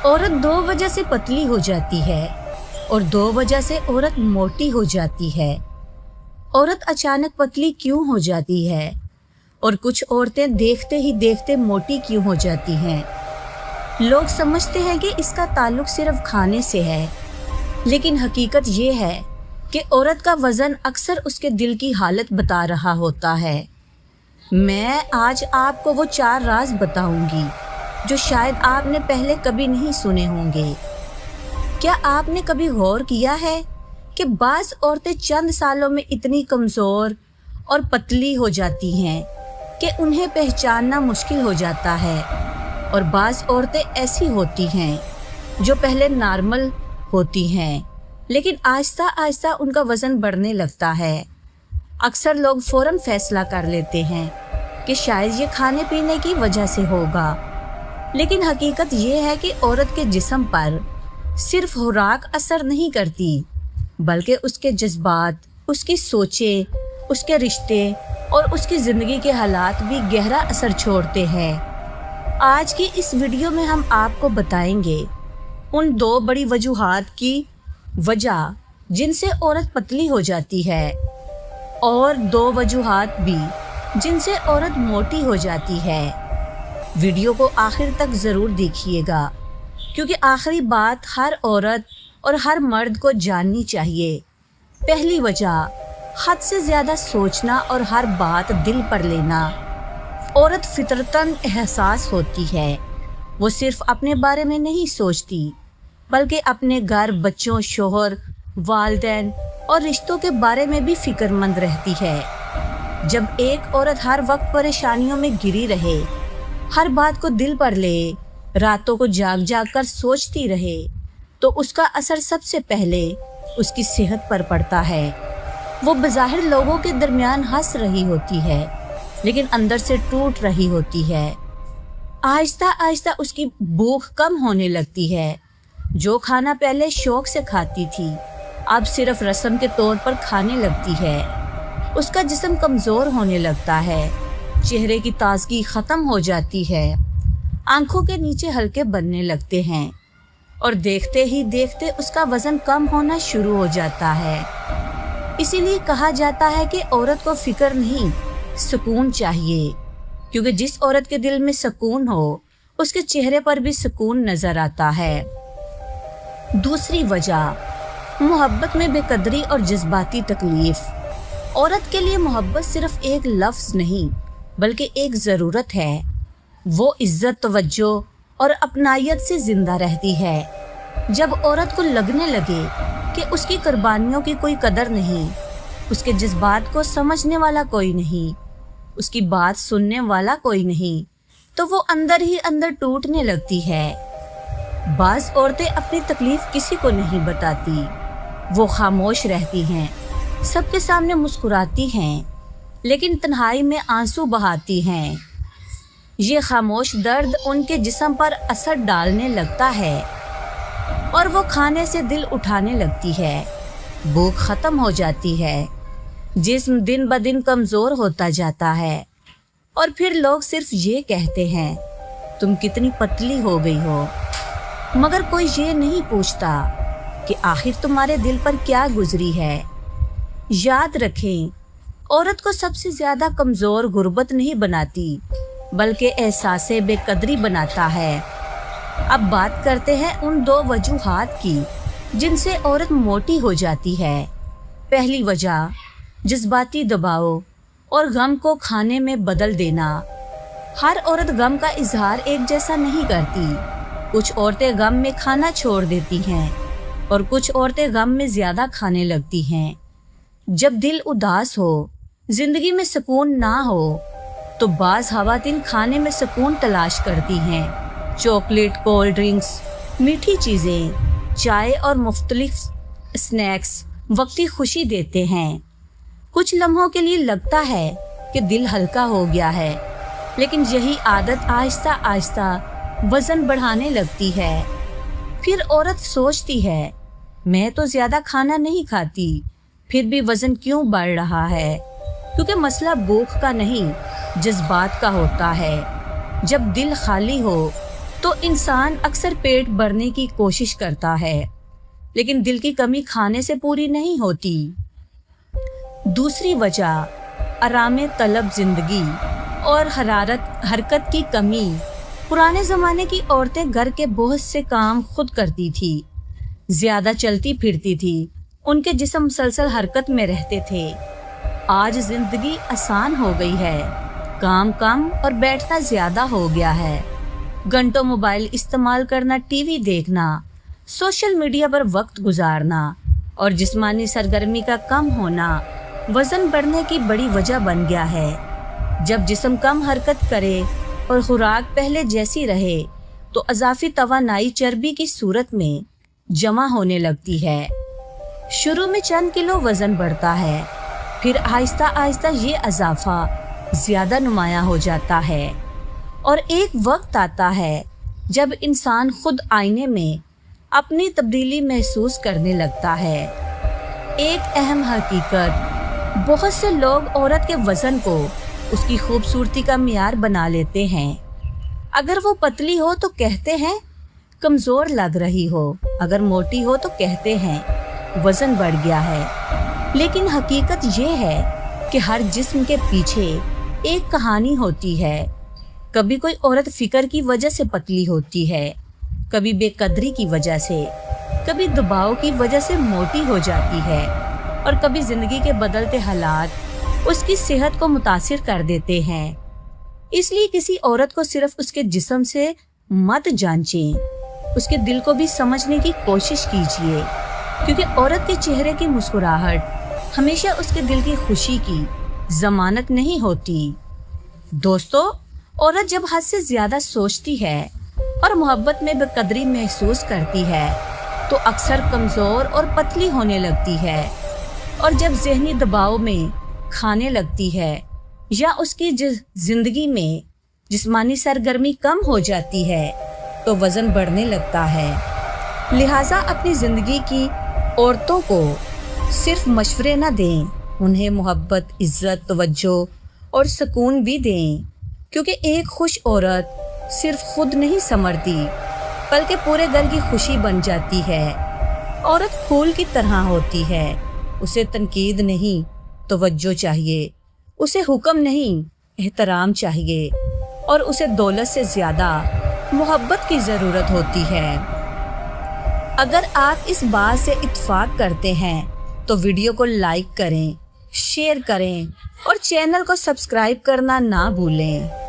औरत दो वजह से पतली हो जाती है और दो वजह से औरत मोटी हो जाती है। औरत अचानक पतली क्यों हो जाती है और कुछ औरतें देखते ही देखते मोटी क्यों हो जाती हैं? लोग समझते हैं कि इसका ताल्लुक सिर्फ खाने से है, लेकिन हकीकत ये है कि औरत का वज़न अक्सर उसके दिल की हालत बता रहा होता है। मैं आज आपको वो 4 राज बताऊंगी जो शायद आपने पहले कभी नहीं सुने होंगे। क्या आपने कभी गौर किया है कि बाज़ औरतें चंद सालों में इतनी कमज़ोर और पतली हो जाती हैं कि उन्हें पहचानना मुश्किल हो जाता है, और बाज़ औरतें ऐसी होती हैं जो पहले नॉर्मल होती हैं लेकिन आहिस्ता आहिस्ता उनका वज़न बढ़ने लगता है। अक्सर लोग फ़ौरन फैसला कर लेते हैं कि शायद ये खाने पीने की वजह से होगा, लेकिन हकीकत ये है कि औरत के जिस्म पर सिर्फ खुराक असर नहीं करती, बल्कि उसके जज्बात, उसकी सोचें, उसके रिश्ते और उसकी ज़िंदगी के हालात भी गहरा असर छोड़ते हैं। आज की इस वीडियो में हम आपको बताएंगे उन 2 बड़ी वजूहात की वजह जिनसे औरत पतली हो जाती है, और 2 वजूहात भी जिनसे औरत मोटी हो जाती है। वीडियो को आखिर तक ज़रूर देखिएगा, क्योंकि आखिरी बात हर औरत और हर मर्द को जाननी चाहिए। पहली वजह, हद से ज़्यादा सोचना और हर बात दिल पर लेना। औरत फितरतन एहसास होती है, वो सिर्फ अपने बारे में नहीं सोचती बल्कि अपने घर, बच्चों, शोहर, वालिदैन और रिश्तों के बारे में भी फिक्रमंद रहती है। जब एक औरत हर वक्त परेशानियों में घिरी रहे, हर बात को दिल पर ले, रातों को जाग जाग कर सोचती रहे, तो उसका असर सबसे पहले उसकी सेहत पर पड़ता है। वो बज़ाहिर लोगों के दरमियान हंस रही होती है, लेकिन अंदर से टूट रही होती है। आहिस्ता आहिस्ता उसकी भूख कम होने लगती है। जो खाना पहले शौक से खाती थी, अब सिर्फ रस्म के तौर पर खाने लगती है। उसका जिस्म कमज़ोर होने लगता है, चेहरे की ताजगी ख़त्म हो जाती है, आंखों के नीचे हल्के बनने लगते हैं, और देखते ही देखते उसका वज़न कम होना शुरू हो जाता है। इसीलिए कहा जाता है कि औरत को फ़िक्र नहीं, सुकून चाहिए, क्योंकि जिस औरत के दिल में सुकून हो, उसके चेहरे पर भी सुकून नज़र आता है। दूसरी वजह, मोहब्बत में बेकदरी और जज्बाती तकलीफ़। औरत के लिए मोहब्बत सिर्फ एक लफ्ज़ नहीं, बल्कि एक ज़रूरत है। वो इज़्ज़त, तवज्जो और अपनायत से ज़िंदा रहती है। जब औरत को लगने लगे कि उसकी कुर्बानियों की कोई कदर नहीं, उसके जज्बात को समझने वाला कोई नहीं, उसकी बात सुनने वाला कोई नहीं, तो वो अंदर ही अंदर टूटने लगती है। बाज़ औरतें अपनी तकलीफ़ किसी को नहीं बताती, वो खामोश रहती हैं, सबके सामने मुस्कुराती हैं, लेकिन तन्हाई में आंसू बहाती हैं। ये खामोश दर्द उनके जिस्म पर असर डालने लगता है, और वो खाने से दिल उठाने लगती है। भूख ख़त्म हो जाती है, जिस्म दिन ब दिन कमज़ोर होता जाता है, और फिर लोग सिर्फ ये कहते हैं, तुम कितनी पतली हो गई हो, मगर कोई ये नहीं पूछता कि आखिर तुम्हारे दिल पर क्या गुजरी है। याद रखें, औरत को सबसे ज़्यादा कमज़ोर गुर्बत नहीं बनाती, बल्कि एहसास बेकदरी बनाता है। अब बात करते हैं उन 2 वजूहात की जिनसे औरत मोटी हो जाती है। पहली वजह, जज्बाती दबाव और गम को खाने में बदल देना। हर औरत गम का इजहार एक जैसा नहीं करती। कुछ औरतें गम में खाना छोड़ देती हैं, और कुछ औरतें गम में ज़्यादा खाने लगती हैं। जब दिल उदास हो, ज़िंदगी में सुकून ना हो, तो बाज़ ख़वातीन खाने में सुकून तलाश करती हैं। चॉकलेट, कोल्ड ड्रिंक्स, मीठी चीज़ें, चाय और मुख्तलिफ स्नैक्स वक्ती खुशी देते हैं। कुछ लम्हों के लिए लगता है कि दिल हल्का हो गया है, लेकिन यही आदत आहिस्ता आहिस्ता वज़न बढ़ाने लगती है। फिर औरत सोचती है, मैं तो ज़्यादा खाना नहीं खाती, फिर भी वज़न क्यों बढ़ रहा है? क्योंकि मसला भूख का नहीं, जज्बात का होता है। जब दिल खाली हो तो इंसान अक्सर पेट भरने की कोशिश करता है, लेकिन दिल की कमी खाने से पूरी नहीं होती। दूसरी वजह आराम तलब जिंदगी और हरकत की कमी। पुराने ज़माने की औरतें घर के बहुत से काम खुद करती थी, ज़्यादा चलती फिरती थी, उनके जिस्म मुसलसल हरकत में रहते थे। आज जिंदगी आसान हो गई है, काम कम और बैठना ज़्यादा हो गया है। घंटों मोबाइल इस्तेमाल करना, टीवी देखना, सोशल मीडिया पर वक्त गुजारना और जिस्मानी सरगर्मी का कम होना वज़न बढ़ने की बड़ी वजह बन गया है। जब जिस्म कम हरकत करे और खुराक पहले जैसी रहे तो अज़ाफ़ी तवानाई चर्बी की सूरत में जमा होने लगती है। शुरू में चंद किलो वज़न बढ़ता है, फिर आहिस्ता आहिस्ता ये अज़ाफ़ा ज़्यादा नुमायाँ हो जाता है और एक वक्त आता है जब इंसान खुद आईने में अपनी तब्दीली महसूस करने लगता है। एक अहम हकीकत, बहुत से लोग औरत के वज़न को उसकी खूबसूरती का मियार बना लेते हैं। अगर वो पतली हो तो कहते हैं कमज़ोर लग रही हो, अगर मोटी हो तो कहते हैं वज़न बढ़ गया है। लेकिन हकीकत ये है कि हर जिस्म के पीछे एक कहानी होती है। कभी कोई औरत फ़िक्र की वजह से पतली होती है, कभी बेकदरी की वजह से, कभी दबाव की वजह से मोटी हो जाती है और कभी ज़िंदगी के बदलते हालात उसकी सेहत को मुतासिर कर देते हैं। इसलिए किसी औरत को सिर्फ उसके जिस्म से मत जांचें, उसके दिल को भी समझने की कोशिश कीजिए, क्योंकि औरत के चेहरे की मुस्कुराहट हमेशा उसके दिल की खुशी की जमानत नहीं होती। दोस्तों, औरत जब हद से ज़्यादा सोचती है और मोहब्बत में बेकदरी महसूस करती है तो अक्सर कमज़ोर और पतली होने लगती है, और जब ज़हनी दबाव में खाने लगती है या उसकी ज़िंदगी में जिस्मानी सरगर्मी कम हो जाती है तो वज़न बढ़ने लगता है। लिहाजा अपनी ज़िंदगी की औरतों को सिर्फ मशवरे न दें, उन्हें मोहब्बत, इज़्ज़त, तवज्जो और सुकून भी दें, क्योंकि एक खुश औरत सिर्फ खुद नहीं संवरती बल्कि पूरे घर की खुशी बन जाती है। औरत फूल की तरह होती है, उसे तनकीद नहीं तवज्जो चाहिए, उसे हुक्म नहीं एहतराम चाहिए और उसे दौलत से ज़्यादा मोहब्बत की ज़रूरत होती है। अगर आप इस बात से इत्तेफाक करते हैं तो वीडियो को लाइक करें, शेयर करें और चैनल को सब्सक्राइब करना ना भूलें।